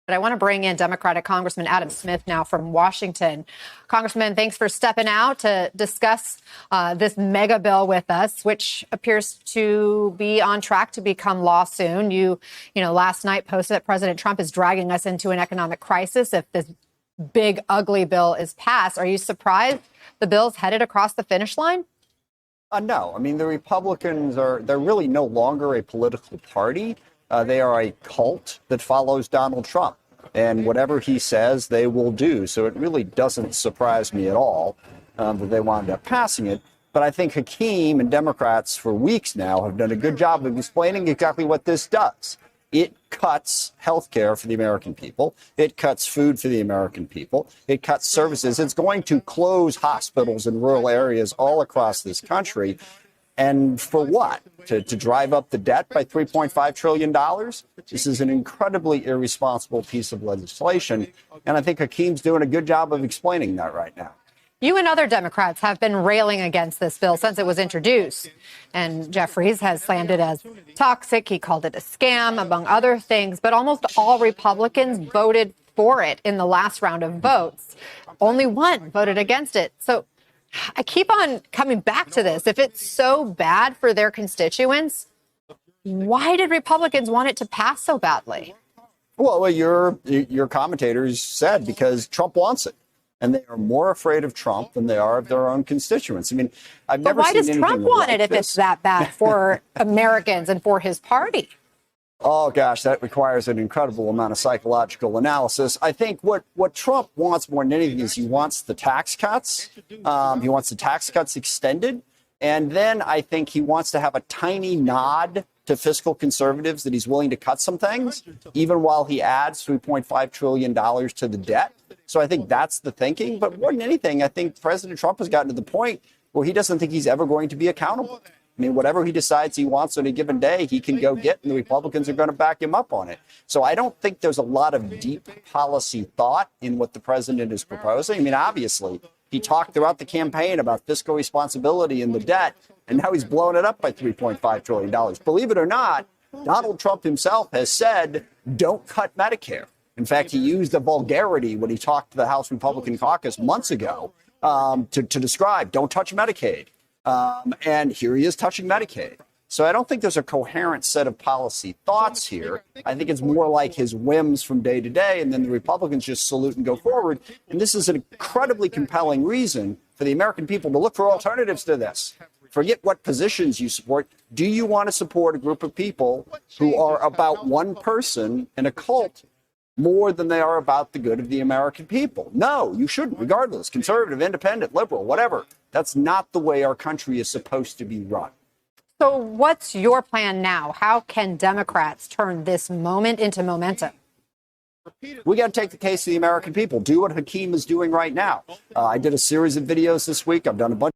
But I want to bring in Democratic Congressman Adam Smith now from Washington. Congressman, thanks for stepping out to discuss this mega bill with us, which appears to be on track to become law soon. You last night posted that President Trump is dragging us into an economic crisis if this big, ugly bill is passed. Are you surprised the bill's headed across the finish line? No. I mean, the Republicans they're really no longer a political party. They are a cult that follows Donald Trump. And whatever he says, they will do. So it really doesn't surprise me at all that they wound up passing it. But I think Hakeem and Democrats for weeks now have done a good job of explaining exactly what this does. It cuts health care for the American people. It cuts food for the American people. It cuts services. It's going to close hospitals in rural areas all across this country. And for what? To drive up the debt by $3.5 trillion? This is an incredibly irresponsible piece of legislation. And I think Hakeem's doing a good job of explaining that right now. You and other Democrats have been railing against this bill since it was introduced. And Jeffries has slammed it as toxic. He called it a scam, among other things. But almost all Republicans voted for it in the last round of votes. Only one voted against it. So I keep on coming back to this. If it's so bad for their constituents, why did Republicans want it to pass so badly? Well, your commentators said because Trump wants it. And they are more afraid of Trump than they are of their own constituents. I mean, I've never seen anything like this. Why does Trump want it if it's that bad for Americans and for his party? Oh, gosh, that requires an incredible amount of psychological analysis. I think what Trump wants more than anything is he wants the tax cuts. He wants the tax cuts extended. And then I think he wants to have a tiny nod to fiscal conservatives that he's willing to cut some things, even while he adds $3.5 trillion to the debt. So I think that's the thinking. But more than anything, I think President Trump has gotten to the point where he doesn't think he's ever going to be accountable. I mean, whatever he decides he wants on a given day, he can go get, and the Republicans are going to back him up on it. So I don't think there's a lot of deep policy thought in what the president is proposing. I mean, obviously, he talked throughout the campaign about fiscal responsibility and the debt, and now he's blown it up by $3.5 trillion. Believe it or not, Donald Trump himself has said, don't cut Medicare. In fact, he used a vulgarity when he talked to the House Republican caucus months ago to describe, don't touch Medicaid. And here he is touching Medicaid. So I don't think there's a coherent set of policy thoughts here. I think it's more like his whims from day to day, and then the Republicans just salute and go forward. And this is an incredibly compelling reason for the American people to look for alternatives to this. Forget what positions you support. Do you want to support a group of people who are about one person in a cult more than they are about the good of the American people? No, you shouldn't, regardless. Conservative, independent, liberal, whatever. That's not the way our country is supposed to be run. So what's your plan now? How can Democrats turn this moment into momentum? We got to take the case of the American people. Do what Hakeem is doing right now. I did a series of videos this week. I've done a bunch.